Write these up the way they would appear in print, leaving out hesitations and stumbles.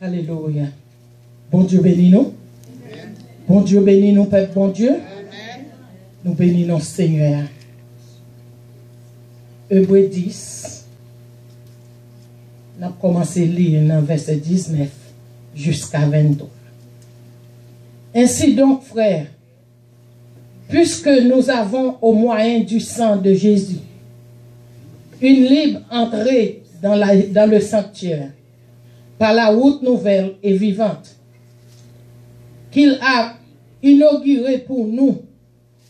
Alléluia. Bon Dieu bénis nous. Amen. Bon Dieu bénis nous, Père, bon Dieu. Amen. Nous bénissons Seigneur. Hébreux 10. On a commencé à lire dans verset 19 jusqu'à 22. Ainsi donc, frères, puisque nous avons au moyen du sang de Jésus une libre entrée dans le sanctuaire, par la route nouvelle et vivante, qu'il a inaugurée pour nous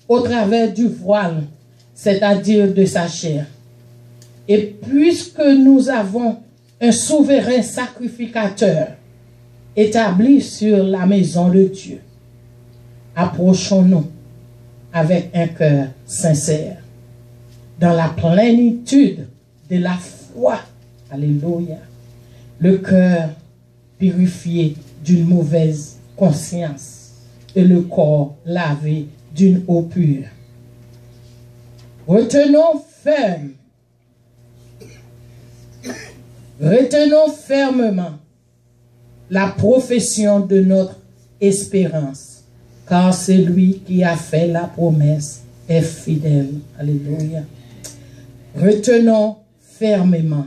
au travers du voile, c'est-à-dire de sa chair. Et puisque nous avons un souverain sacrificateur établi sur la maison de Dieu, approchons-nous avec un cœur sincère, dans la plénitude de la foi. Alléluia. Le cœur purifié d'une mauvaise conscience et le corps lavé d'une eau pure. Retenons fermement la profession de notre espérance, car celui qui a fait la promesse est fidèle. Alléluia. Retenons fermement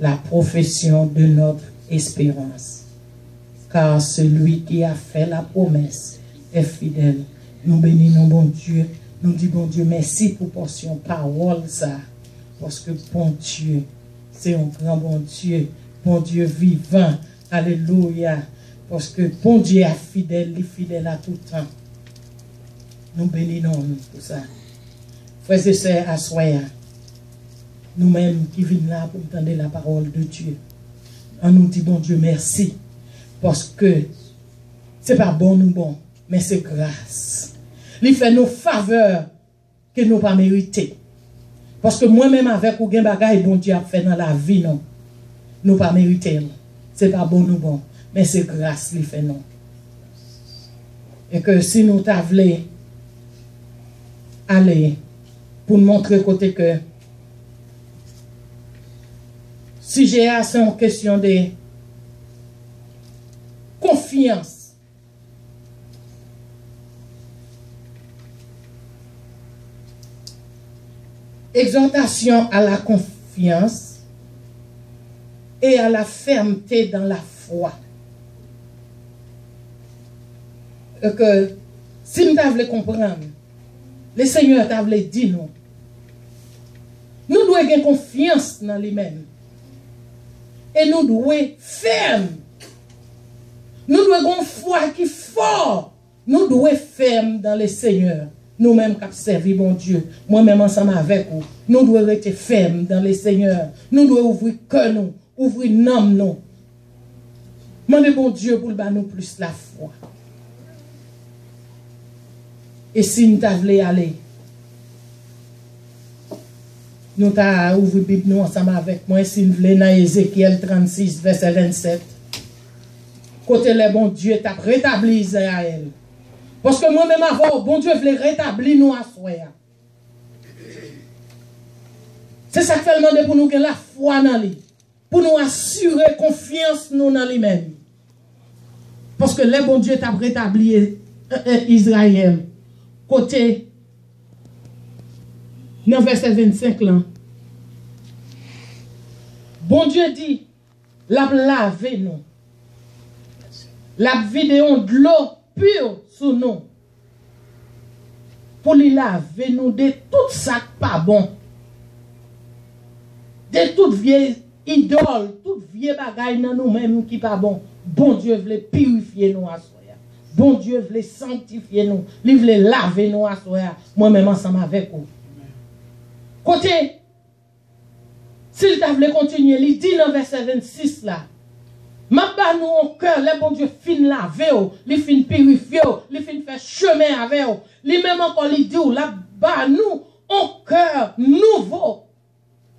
la profession de notre espérance, car celui qui a fait la promesse est fidèle. Nous bénissons bon Dieu, nous disons bon Dieu merci pour portion parole ça, parce que bon Dieu, c'est un grand bon Dieu vivant. Alléluia. Parce que bon Dieu est fidèle, il est fidèle à tout temps. Nous bénissons pour ça. Frères et sœurs, à soi, nous-mêmes qui venons là pour entendre la parole de Dieu, on nous dit bon Dieu merci, parce que c'est pas bon nous bon, mais c'est grâce. Il fait nos faveurs que nous pas mérité. Parce que moi-même avec ou gen bagay bon Dieu a fait dans la vie non, nous pas mérité. C'est pas bon nous bon, mais c'est grâce il fait non. Et que si nous t'avons aller pour nous montrer côté que si j'ai assez en question de confiance, exhortation à la confiance et à la fermeté dans la foi. Et que si nous voulons comprendre, le Seigneur t'a dit nous devons avoir confiance dans lui-même. Et nous devons être fermes. Nous devons avoir une foi qui est forte. Nous devons être fermes dans le Seigneur. Nous-mêmes qui servons bon Dieu, moi-même ensemble avec vous, nous devons être fermes dans le Seigneur. Nous devons ouvrir cœur nous, ouvrir l'âme nous. Demandez bon Dieu pour nous plus la foi. Et si nous voulons aller, nous avons ouvert la Bible nous ensemble avec moi. Si nous voulons dans Ézéchiel 36, verset 27. Côté le bon Dieu t'a rétabli Israël. Parce que moi-même avant, bon Dieu voulait rétablir nous à soi. C'est ça que fait demander pour nous que la foi dans lui. Pour nous assurer confiance nous dans lui-même. Parce que le bon Dieu t'a rétabli Israël. Côté, dans verset 25 là. Bon Dieu dit, la laver nous. La vider de l'eau pure sous nous. Pour lui laver nous de tout ça pas bon. De toute vieille idole, toute vieille bagaille dans nous-mêmes qui pas bon. Bon Dieu voulait purifier nous à soi. Bon Dieu voulait sanctifier nous. Il voulait laver nous à soi. Moi-même ensemble avec vous. Côté, s'il t'a voulu continuer, il dit dans verset 26 là. Ma ba nous au cœur, le bon Dieu fin laver, il fin purifier, il fin faire chemin avec vous. Lui même encore il dit la ba nous au cœur nouveau.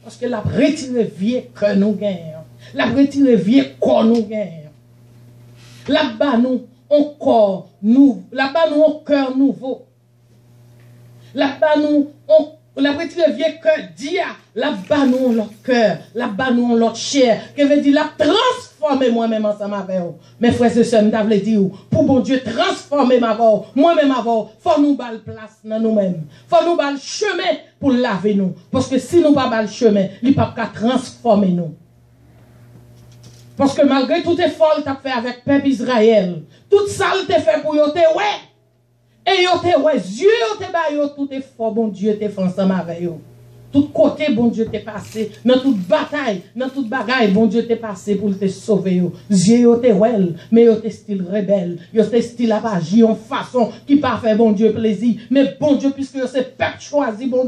Parce que la retiré vieux cœur nous gagne. La retiré vieux corps nous gagne. La ba nous au corps nouveau. La ba nous au cœur nouveau. La ba nous au La retiré vieux cœur, dia, la banon leur cœur, la banon leur chair, que veut dire la transformer moi-même ensemble avec vous. Mes frères et sœurs, m'avez dit, pour bon Dieu transformer ma voix, moi-même avant, faut nous bal place dans nous-mêmes. Faut nous bal chemin pour laver nous. Parce que si nous pas bal chemin, il ne peut pas transformer nous. Parce que malgré tout effort que tu as fait avec peuple Israël, tout ça tu as fait pour yo te ouais. Et yo te ouais, Dieu te ba yo tout effort, bon Dieu te fait ensemble avec yo. Tout côté, bon Dieu te passé, dans toute bataille, dans toute bagaille, bon Dieu te passé pour te sauver yo. Dieu yo te ouais, mais yo te style rebelle, yo te style à agir en façon qui pas fait bon Dieu plaisir. Mais bon Dieu, puisque yo c'est peuple choisi, bon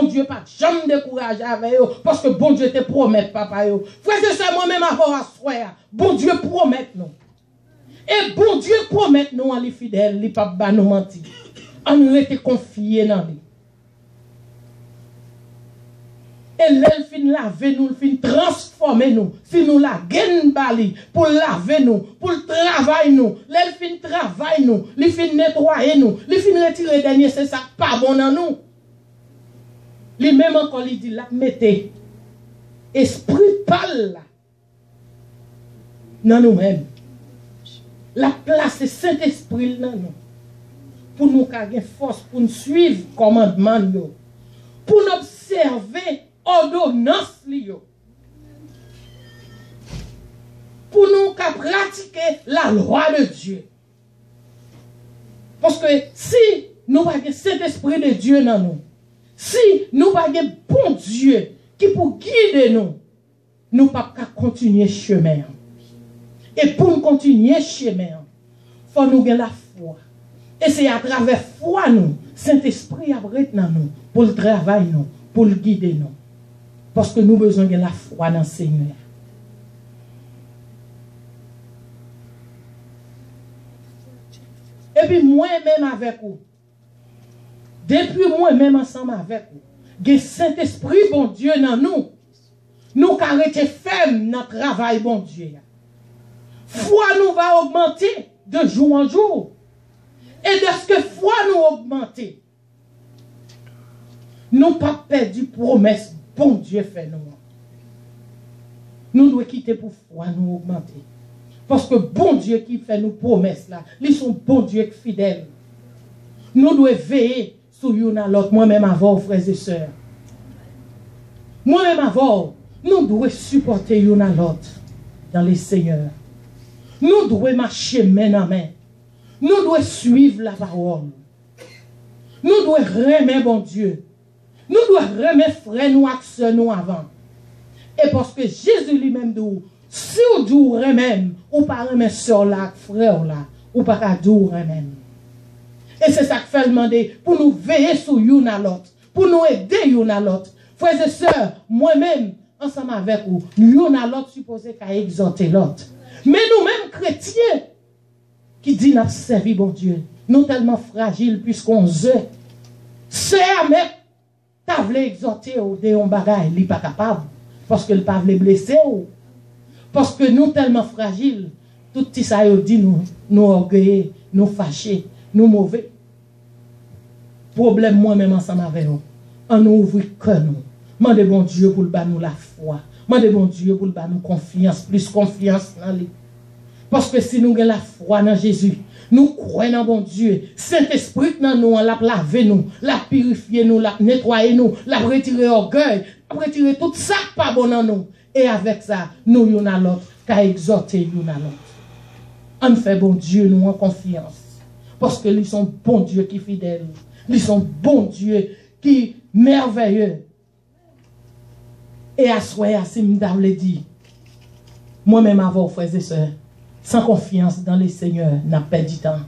Dieu pas jamais décourager avec yo, parce que bon Dieu te promet, papa yo. Frère, c'est ça moi-même avant à soir, bon Dieu promet nous. Et bon Dieu promet nous en les fidèles, les pas nous mentir. On nous était confiés dans lui. Et l'elle fin laver nous, fin transformer nous. Si nous la gagne bali pour laver nous, pour travailler nous, l'elle fin travailler nous, les fin nettoyer nous, les fin retirer dernier c'est ça pas bon dans nous. Lui même encore il dit la mettez esprit pâle dans nous-mêmes. La place est Saint-Esprit dans nous. Pour nous avoir force, pour nous suivre le commandement, pour nous observer l'ordonnance, pour nous pratiquer la loi de Dieu. Parce que si nous n'avons pas le Saint-Esprit de Dieu dans nous, si nous n'avons pas le bon Dieu qui pour guider nous, nous ne pouvons pas continuer le chemin. Et pour nous continuer le chemin, il faut nous avoir la foi. Et c'est à travers la foi, nous, Saint-Esprit a dans nous, pour le travail, nous, pour le guider, nous. Parce que nous avons besoin de la foi dans le Seigneur. Et puis moi-même avec vous, depuis moi-même ensemble avec vous, le Saint-Esprit, bon Dieu, dans nous, nous arrêtons ferme dans le travail, bon Dieu. Foi nous va augmenter de jour en jour. Et de ce que foi nous augmenter, nous pas perdu promesse, bon Dieu fait nous. Nous devons quitter pour foi nous augmenter. Parce que bon Dieu qui fait nous promesses là, ils sont bon Dieu fidèles. Nous devons veiller sur l'un à l'autre, moi-même avant, frères et sœurs. Moi-même avant, nous devons supporter l'un à l'autre dans les seigneurs. Nous devons marcher main en main. Nous devons suivre la parole. Nous devons remettre bon Dieu. Nous devons remettre frère nous action nous avant. Et parce que Jésus lui-même dit, si vous dites même, ou pas remettre soeur là, frère là, ou pas dire même. Et c'est ça que fait demander pour nous veiller sur l'un à l'autre, pour nous aider l'un à l'autre. Frères et sœurs, moi-même, ensemble avec vous, l'un à l'autre supposé qu'à exhorter l'autre. Mais nous-mêmes chrétiens, qui dit n'a servi bon Dieu, nous tellement fragiles puisqu'on œufs. C'est à mettre, t'as voulu exhorter ou de un bagage, il n'est pas capable, parce que le pas voulu blesser ou. Parce que nous tellement fragiles, tout ça dit nous orgueillés, nous fâchés, nous mauvais. Problème moi-même ensemble avec nous. On nous ouvre que nous. Mandez bon Dieu pour le bas nous la foi. Mandez bon Dieu pour le bas nous confiance, plus confiance dans lui. Parce que si nous avons la foi dans Jésus, nous croyons dans bon Dieu, Saint-Esprit dans nous, la laver nous, la purifier nous, la nettoyer nous, la retirer orgueil, la retirer tout ça pas bon dans nous. Et avec ça, nous y'en a l'autre, qu'à exhorter y'en a l'autre. On fait bon Dieu nous en confiance. Parce que ils sont bon Dieu qui fidèles. Ils sont bon Dieu qui merveilleux. Et à soi, à Simda le dit, moi-même avant, frères et sœurs, sans confiance dans les seigneurs, n'a pas du temps.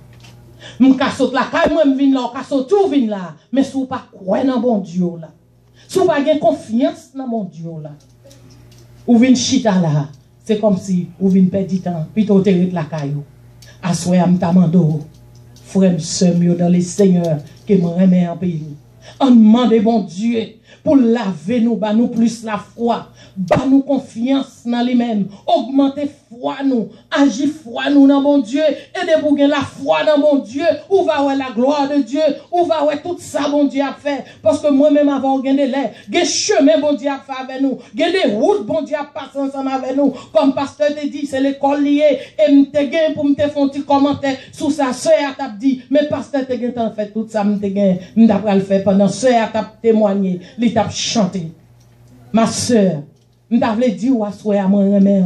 Je casse la caille, moi je viens là, je casse tout, viens là. Mais si vous pas croire dans bon Dieu là, si vous pas avez confiance dans mon Dieu là, ou vin chita là, c'est comme si vous venez perdre du temps, puis vous terrez la caillou. Assoyez à m'tamando, frère, sœur, dans les seigneurs, qui me remet en pays. On demande bon Dieu, pour laver nous, bah nous plus la foi, bah nous confiance dans lui-même, augmenter foi nous, agir foi nous dans mon Dieu, aider pour gagner la foi dans mon Dieu, où va voir la gloire de Dieu, où va voir tout ça mon Dieu a fait, parce que moi-même avant gagner l'air, gagner chemin bon Dieu a fait avec nous, gagner des routes bon Dieu a passé ensemble avec nous, comme pasteur te dit, c'est l'école liée, et m'te gain pour m'te faire un petit commentaire sur sa soeur t'a dit, mais pasteur te gain t'en fait tout ça m'te gain, m'ta pas le faire pendant soeur t'a témoigné, li t'a chanté. Ma soeur, m'ta vle dire ou soeur moi remet.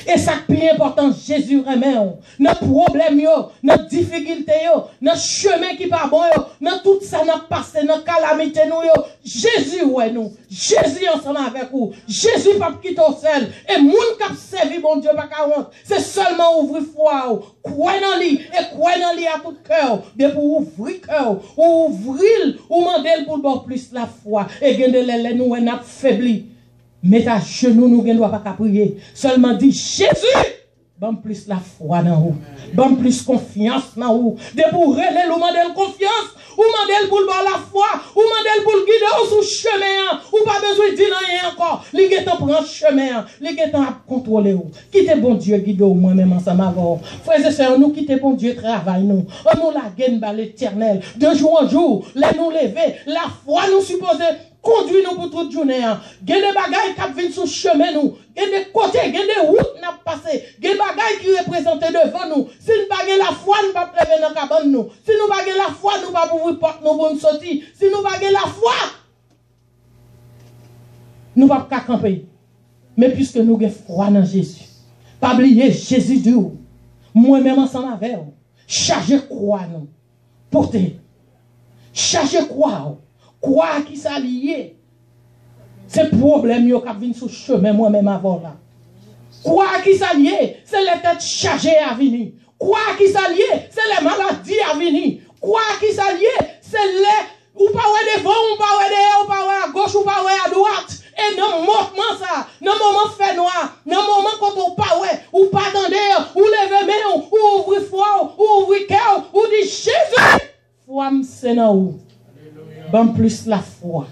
Et ça qui est important, Jésus remet. Dans problème yo, dans difficulté yo, dans chemin qui pas bon yo, dans tout ça n'a passé, dans calamité nous yo, Jésus ouais nous. Jésus ensemble avec vous. Jésus pas quitter seul et moun qui servi bon Dieu pas 40. C'est seulement ouvrir foi, croire dans lui et croire dans lui à tout cœur, de pour ouvrir cœur, ouvrir ou demander pour bon plus la foi et gagner les nous n'a faibli. Mettez à genoux, nous ne doit pas prier. Seulement dit Jésus, bon plus la foi dans vous, bon plus confiance dans vous. De pour relayer, ou mandel confiance, ou mandel pour la foi, ou mandel pour guider sous chemin, ou pas besoin de dire rien encore. Li getan prend chemin, li getan à contrôler vous. Quittez bon Dieu guide ou moi-même ensemble avant. Frères et sœurs, nous quittez bon Dieu travail nous. On nous la gagne par l'éternel. De jour en jour, les nous lever, la foi nous supposer conduit nous pour toute journée. Il y a des bagailles qui viennent sur le chemin nous. Il y a des côtés, il y a des routes qui passent. Il y a des bagailles qui représentent devant nous. Si nous n'avons pas la foi, nous ne pouvons pas lever dans la cabane nous. Si nous n'avons pas la foi, nous ne pouvons pas ouvrir porte nous pour nous sortir. Si nous n'avons pas la foi, nous ne pouvons pas camper. Mais puisque nous avons foi dans Jésus, pas oublier Jésus dit, moi-même ensemble avec vous, chargez croix nous. Portez. Chargez croix. Quoi qui s'allie, c'est problème qui viennent sur le chemin moi-même avant là. Quoi qui s'allie, c'est les têtes chargées à venir. Quoi qui s'allie, c'est les maladies à venir. Quoi qui s'allie, c'est les ou pas devant, ou pas derrière, ou pas à gauche, ou pas à droite. Et dans le moment ça, dans le moment fait noir, dans le moment quand on pas ou pas attendre, ou lever main, ou ouvrir foi, ou ouvrir cœur, ou dire Jésus, foi c'est dans où. Bon plus la foi.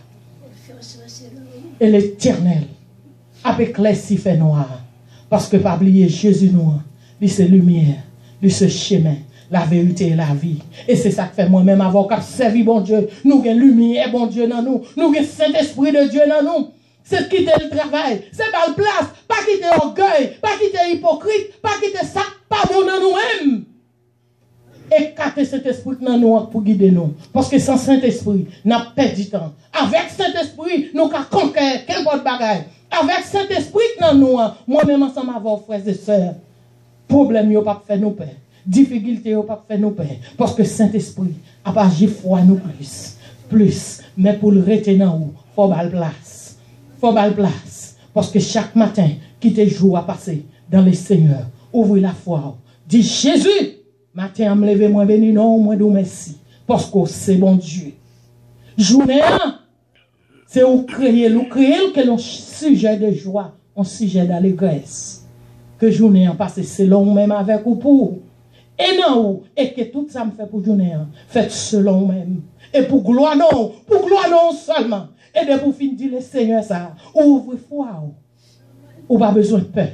Et l'éternel avec l'éclairci fait noir. Parce que pas oublier Jésus noir. Lui c'est lumière. Lui c'est chemin. La vérité et la vie. Et c'est ça que fait moi-même avocat. Servi bon Dieu. Nous avons lumière bon Dieu dans nous. Nous avons Saint-Esprit de Dieu dans nous. C'est quitter le travail. C'est pas le place. Pas quitter orgueil. Pas quitter hypocrite. Pas quitter ça. Pas bon dans nous-mêmes. Écarter cet esprit dans nous pour guider nous. Parce que sans Saint-Esprit, nous avons perdu du temps. Avec Saint-Esprit, nous avons conquérir quel bon bagage. Avec Saint-Esprit dans nous, moi-même ensemble avec vos frères et sœurs, problème n'a pas fait nous peur. Difficulté n'a pas fait nous peur. Parce que Saint-Esprit a pas agi foi nous plus. Mais pour le retenir, il faut la place. Il faut la place. Parce que chaque matin, qui te joue à passer dans les seigneurs, ouvre la foi. Dis Jésus. Matin, me lever, moi béni, non, moi dou merci. Parce que c'est bon Dieu. Journée, c'est où créer que l'on sujet de joie, un sujet d'allégresse. Que journée passe selon même avec ou pour. Et non, et que tout ça me fait pour journée, faites selon même. Et pour gloire non seulement. Et de pour finir dire le Seigneur ça, ouvre foi. Ou pas besoin de peur.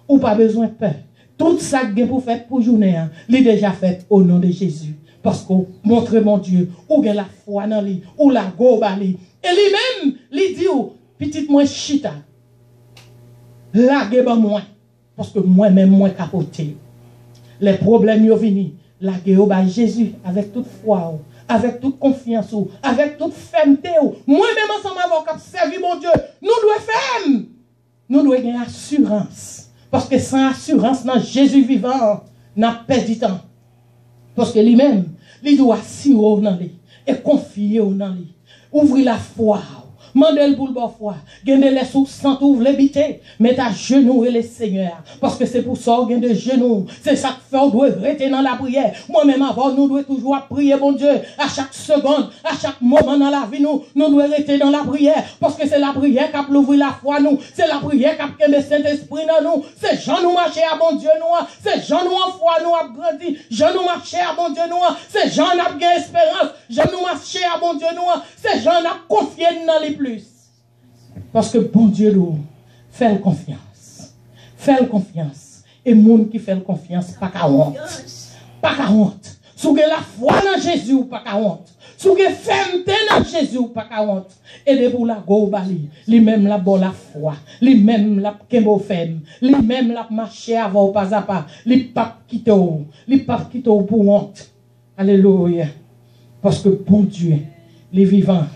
Ou pas besoin de peur. Tout ça que vous faites pour journée, l'est déjà fait au nom de Jésus. Parce que montre mon Dieu, ou la foi dans lui, ou la gobe à lui. Et lui-même, lui dit, petite moi chita, la gueule moi. Parce que moi-même, moi capoté. Les problèmes sont venus, la gueule à Jésus, avec toute foi, avec toute confiance, avec toute fermeté. Moi-même, ensemble, avec servi mon Dieu, nous devons faire. Nous devons avoir assurance. Parce que sans assurance, dans Jésus vivant, n'a pas du temps. Parce que lui-même, il doit assurer dans lui et confier dans lui. Ouvrir la foi. Mandel pour le bon foi. Gagner les sous sans ouvrir les bités. Mettre à genoux et les seigneurs. Parce que c'est pour ça qu'on gagne de genoux. C'est ça que fait, on doit rester dans la prière. Moi-même avant, nous devons toujours prier, bon Dieu. À chaque seconde, à chaque moment dans la vie, nous devons rester dans la prière. Parce que c'est la prière qui a ouvert la foi, nous. C'est la prière qui a mis le Saint-Esprit dans nous. C'est Jean nous marcher à bon Dieu, nous. C'est Jean nous en foi, nous a grandi. Jean nous marcher à bon Dieu, nous. C'est Jean nous a gagné espérance. Jean nous marcher à bon Dieu, nous. C'est Jean nous a confié dans les plus. Parce que bon Dieu nous fait confiance. Fait confiance. Et monde qui fait confiance, pas qu'à honte. Pas qu'à honte. Si vous avez la foi dans Jésus, ou pas qu'à honte. Si vous avez fermeté dans Jésus, ou pas qu'à honte. Et de pour la go bali, lui-même la bonne la foi, lui-même la kembo femme, lui-même la marcher avant pas à pas, lui pas quitter pour honte. Alléluia. Parce que bon Dieu, les vivants,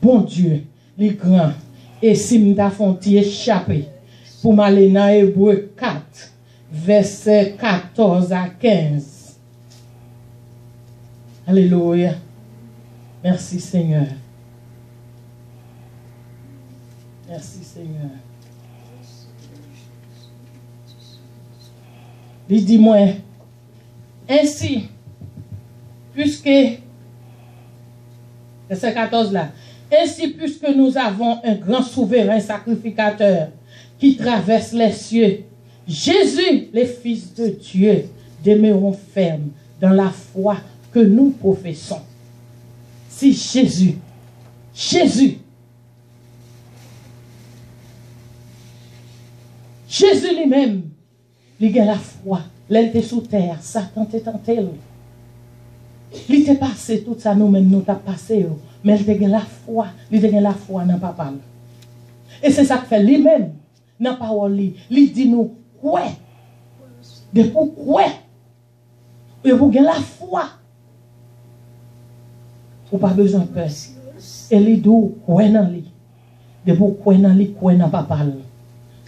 bon Dieu, les grands, et si m'ta font échapper pour m'aller dans Hébreu 4, verset 14 à 15. Alléluia. Merci Seigneur. Merci Seigneur. Il dit moi, ainsi, puisque, verset 14 là, ainsi puisque nous avons un grand souverain sacrificateur qui traverse les cieux, Jésus, le Fils de Dieu, demeurons fermes dans la foi que nous professons. Si Jésus lui-même, il a la foi, il était sous terre, Satan était tenté. Il était passé tout ça, nous-mêmes, nous t'as passé, mais il était la foi dans papa. Et c'est ça que fait lui-même, dans la parole, il dit nous, quoi? De pourquoi? Et vous avez la foi. Vous n'avez pas besoin de peur. Et il dit, quoi dans lui? De vous, quoi dans lui, quoi dans papa.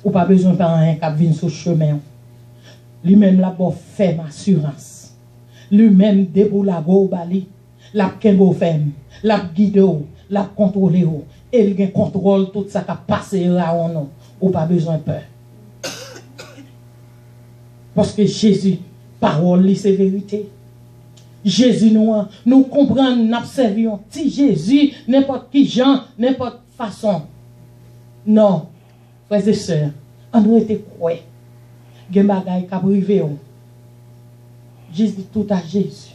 Ou pas besoin de faire un qui vient sur le chemin. Lui-même, la bonne ferme assurance. Lui-même, debout la go bali, la kembo ferme, la guide, la contrôle, et il contrôle tout ça qui a passé là ou non. Ou pas besoin de peur. Parce que Jésus, parole, c'est vérité. Jésus, nous comprenons, nous observons. Si Jésus, n'importe qui gens, n'importe façon. Non. Frères et sœurs, on était quoi? Il y a des choses qui ont privé. Jésus, tout à Jésus.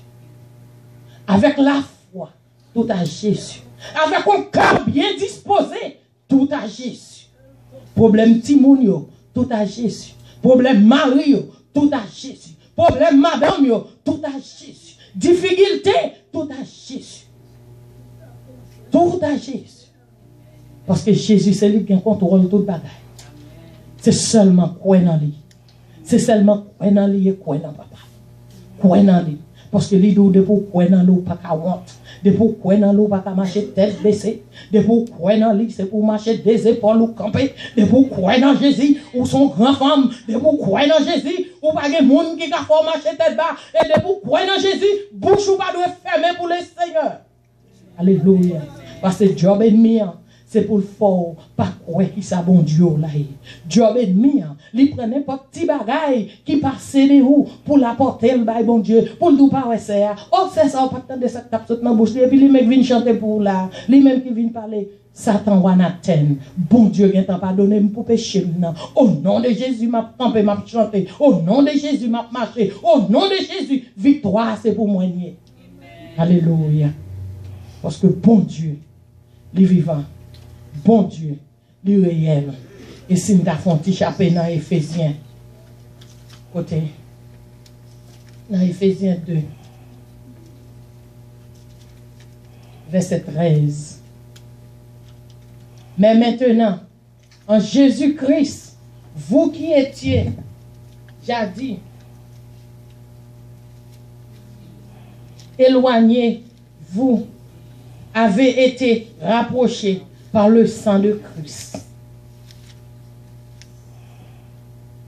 Avec la foi, tout à Jésus. Avec un cœur bien disposé, tout à Jésus. Problème Timounio, tout à Jésus. Problème Mario, tout à Jésus. Problème Madame, tout à Jésus. Difficulté, tout à Jésus. Tout à Jésus. Parce que Jésus, c'est lui qui contrôle toute bagaille. C'est seulement quoi dans lui. C'est seulement quoi dans lui et quoi dans papa. Quoi dans lui. Parce que lui, de pour quoi dans lui, pas qu'à honte. De pour quoi dans lui, pas qu'à marcher tête baissée. De pour quoi dans lui, c'est pour marcher des épaules ou camper. De pour quoi dans Jésus, ou son grand femme. De pour quoi dans Jésus, ou pas de monde qui a fait marcher tête bas. Et de pour quoi dans Jésus, bouche ou pas doit fermer pour le Seigneur. Alléluia. Parce que Job ennemi, c'est pour le fort, pas quoi qui ça bon Dieu là. Job ennemi, il prend n'importe petit bagaille qui passe de où pour l'apporter le bail bon Dieu, pour le tout pas c'est oh c'est ça, pas tant de ça tape tout dans bouche et puis les mecs viennent chanter pour là, les mêmes qui viennent parler Satan wanaten, bon Dieu vient t'en pardonner pour péché maintenant. Au nom de Jésus m'a campé, m'a chanté. Au nom de Jésus m'a marché. Au nom de Jésus, victoire c'est pour moi. Alléluia. Parce que bon Dieu, les vivants, bon Dieu, le réel. Et si nous avons un petit chapitre dans Éphésiens, côté, dans Éphésiens 2, verset 13. Mais maintenant, en Jésus-Christ, vous qui étiez jadis éloignés, vous avez été rapprochés par le sang de Christ.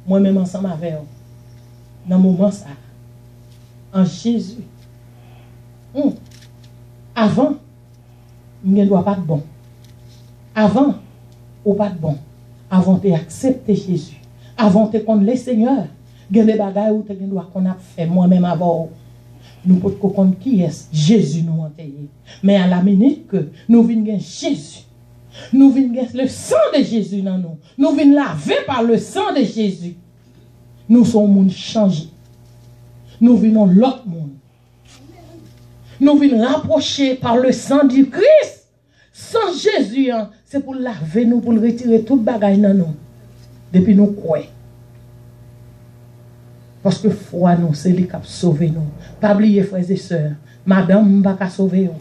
Moi-même ensemble avec vous, dans le moment ça, en Jésus, avant, il ne doit pas être bon. Avant, ou pas de bon. Avant de accepter Jésus. Avant de connaître le Seigneur. Il y a des bagailles où tu dois qu'on a fait moi-même avant. Nous pouvons comprendre qui est Jésus nous enterré. Mais à la minute que nous venons Jésus, nous venons le sang de Jésus dans nous. Nous venons laver par le sang de Jésus. Nous sommes monde changé. Nous venons l'autre monde. Nous venons rapprocher par le sang du Christ. Sans Jésus, hein, c'est pour laver nous, pour retirer tout le bagage dans nous. Depuis nous croyons. Parce que foi nous, c'est lui qui a sauvé nous. Pas oublier, frères et sœurs, madame n'a pas sauver nous.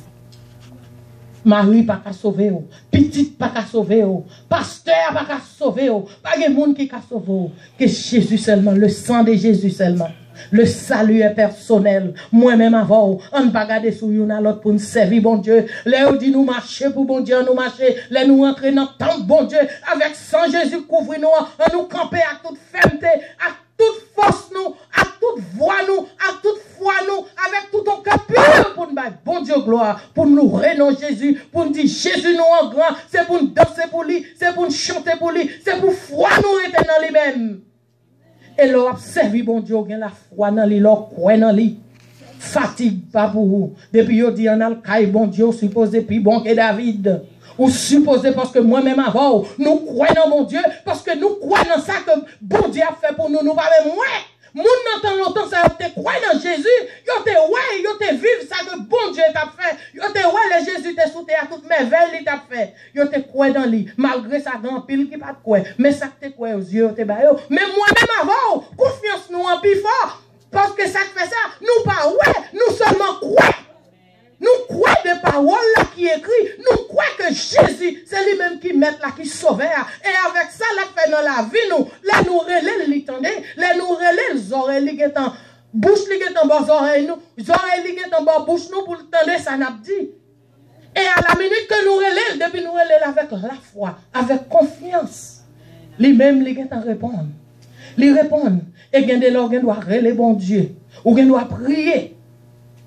Marie pas qu'à sauver, petite pas qu'à sauver, pasteur pas qu'à sauver, pas de monde qui qu'à sauver, que Jésus seulement, le sang de Jésus seulement. Le salut est personnel. Moi-même avant, on ne pas garder sur une à l'autre pour nous servir, bon Dieu. Là, on dit nous marcher pour bon Dieu, nous marcher. Là, nous entrer dans le temple, bon Dieu. Avec sang Jésus, couvrir-nous, on nous camper à toute fermeté, à toute force, nous, à toute voix, nous, à toute foi, nous, avec tout ton cœur pur pour nous battre, bon Dieu, gloire, pour nous renoncer Jésus, pour nous dire Jésus, nous en grand, c'est pour nous danser pour lui, c'est pour nous chanter pour lui, c'est pour foi, nous rester dans lui-même. Et leur servi, bon Dieu, la foi dans lui, leur croix dans lui. Fatigue pas pour vous. Depuis yo dit en alcaï, bon Dieu, supposé plus bon que David. Ou supposé parce que moi-même avant, nous croyons dans mon Dieu, parce que nous croyons dans ça que bon Dieu a fait pour nous, nous pas même moi. Moun n'entend longtemps ça, te croit dans Jésus, yo te ouais, yo te vive ça que bon Dieu t'a fait. Yo te ouais, le Jésus te soutenu à toute merveille, il t'a fait. Yo te croit dans lui, malgré sa grand pile qui pas de quoi. Mais ça te croit aux yeux, te ba yo. Mais moi-même avant, confiance nous en plus fort. Parce que ça fait ça, nous pas ouais, nous seulement croyons. Nous croyons des paroles là qui écrit, nous croyons que Jésus, c'est lui-même qui met là, qui sauve. Et avec ça, là, fait dans la vie, nous, là, nous relève l'entendez, là, nous relève les oreilles, les guettants, bouche, les guettants, bas oreilles, nous, les oreilles, les guettants, bas bouche, nous, pour l'entendre, ça n'a pas dit. Et à la minute que nous relève, depuis nous relève avec la foi, avec confiance, lui-même, les guettants répondent. Ils répondent. Et bien, dès lors, on doit relayer bon Dieu, ou on doit prier.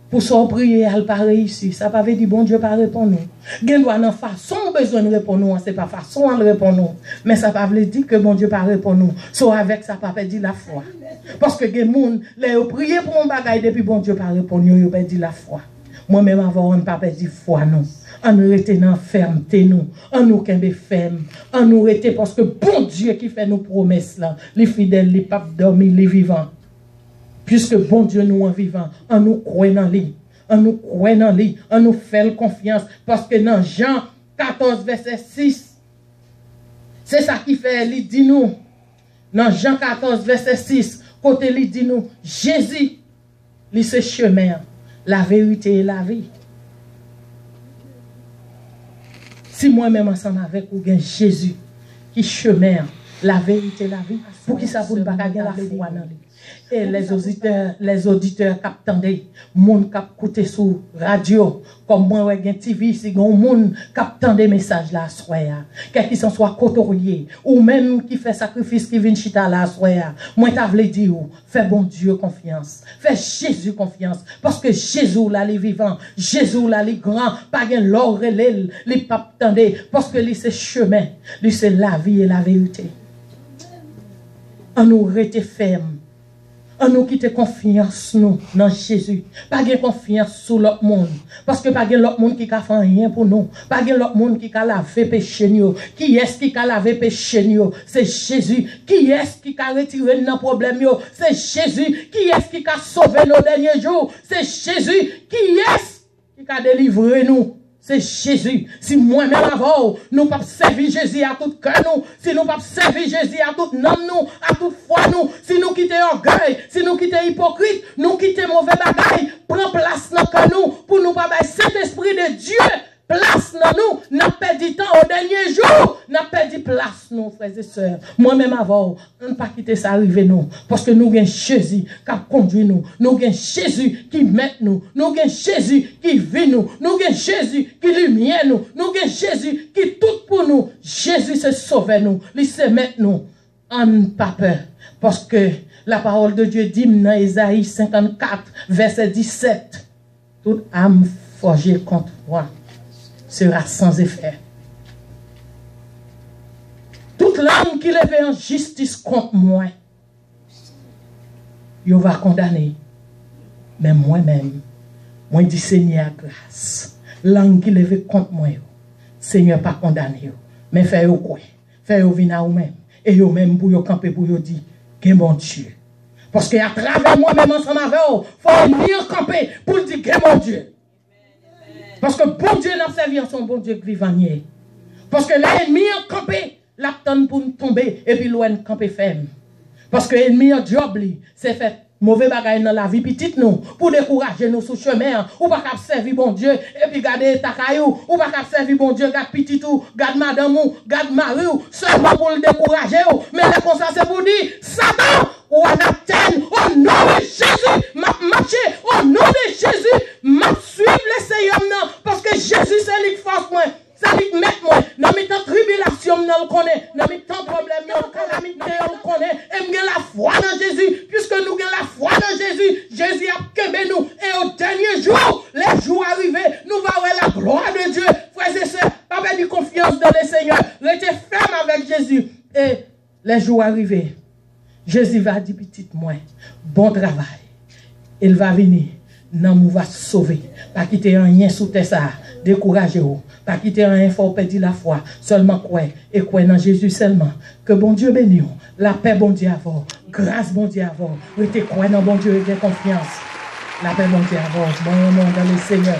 Pour son prier, elle pas réussi. Ça pas veut dire bon Dieu pas répondre nous. Gen doit nan façon besoin de répondre nous, c'est pas façon de répondre nous. Mais ça pas veut dire que bon Dieu pas répondre nous. Soit avec ça pas perdu la foi. Parce que gen moun, les prier pour un bagage depuis bon Dieu pas répondre nous, yo perdu la foi. Moi-même avant on pas perdu foi non. On nous rete dans fermeté nous, on nous kembe ferme, on nous rete parce que bon Dieu qui fait nos promesses là, les fidèles, les papes dormis, les vivants. Puisque bon Dieu nous en vivant, on nous croit dans lui, on nous croit dans lui, on nous fait confiance. Parce que dans Jean 14, verset 6, c'est ça qui fait, il dit nous, dans Jean 14, verset 6, côté il dit nous, Jésus, il c'est chemin, la vérité et la vie. Si moi-même ensemble avec vous, Jésus, qui chemin, la vérité et la vie, pour qui ça vous ne pas gagner la foi dans lui. Et les auditeurs qui attendent, moun qui écoutent sur radio, comme moi, ouais, TV, si gon moun qui attend des messages là, soya, quel qu'il soit couturier, ou même qui fait sacrifice qui vient chita là, soya, moi t'as voulu dire, fais bon Dieu confiance, fais Jésus confiance, parce que Jésus là, les vivants, Jésus là, les grands, pas gen l'or et les papes attendez, parce que lui c'est chemin, lui c'est la vie et la vérité. On nous rete ferme. On nous quitte confiance nous dans Jésus. Pas de confiance sur l'autre monde. Parce que pas de l'autre monde qui a fait rien pour nous. Pas de l'autre monde qui a lavé péché nous. Qui est-ce qui a lavé péché nous? C'est Jésus. Qui est-ce qui a retiré nos problèmes? C'est Jésus. Qui est-ce qui a sauvé nos derniers jours? C'est Jésus. Qui est-ce qui a délivré nous? C'est Jésus. Si moi-même avant, nous pas servir Jésus à tout cœur nous, si nous pas servir Jésus à tout nom nous, à toute foi nous, si nous quittons orgueil, si nous quittons hypocrite, nous quittons mauvais bagaille, prend place dans cœur nous, pour nous pas cet esprit de Dieu, place dans nous, n'a perdu temps au dernier jour, n'a perdu place nous, frères et sœurs. Moi-même avant, on ne pas quitter ça arriver nous, parce que nous avons Jésus qui conduit nous, nous avons Jésus qui met nous, nous avons Jésus qui vit nous, nous avons Jésus qui lumière nous, nous avons Jésus qui tout pour nous. Jésus se sauve nous, il se met nous, on n'a pas peur, parce que la parole de Dieu dit dans Ésaïe 54, verset 17, toute âme forgée contre moi sera sans effet. Toute l'âme qui lève en justice contre moi, il va condamner. Mais moi-même, moi dis Seigneur grâce. L'âme qui lève contre moi, Seigneur pas condamné. Mais fais-le quoi? Fais-le venir à vous-même. Et vous-même pour vous camper, pour vous dire, que mon Dieu. Parce qu'à travers moi-même ensemble avec vous, il faut venir camper pour dire, que mon Dieu. Parce que bon Dieu n'a servi en son bon Dieu vivanier. Parce que l'ennemi a campé, l'attend pour nous tomber, et puis l'on campé ferme. Parce que l'ennemi a job, c'est fait mauvais bagaille dans la vie petite nous, pour décourager nous sous chemin, ou pas qu'à servir bon Dieu, et puis garder ta caillou, ou pas qu'à servir bon Dieu, garde petit ou, garde madame ou, garde mari ou, seulement pour le décourager ou, mais là comme ça c'est pour dire, Satan, ou anathème, au nom de Jésus, m'a marché, au nom de Jésus, m'a suivre les Seigneur, parce que Jésus c'est lui force moi. Ça dit mettre moi dans mes temps tribulation on le connaît, dans mes temps problème on calamité on le connaît, et m'gen la foi dans Jésus, puisque nous avons la foi dans Jésus, Jésus a kembe nous, et au dernier jour, les jours arrivés, nous allons voir la gloire de Dieu. Frères et sœurs, pas perdre confiance dans le Seigneur, restez ferme avec Jésus, et les jours arrivés, Jésus va dire petite moi, bon travail, il va venir, non nous va sauver, pas quitter rien sous terre ça, découragez-vous. Pas quitter rien, il faut perdre la foi. Seulement quoi? Et quoi dans Jésus seulement. Que bon Dieu bénisse. La paix bon Dieu avant. Grâce bon Dieu avant. Restez quoi dans bon Dieu et confiance. La paix bon Dieu avant. Bon nom dans le Seigneur.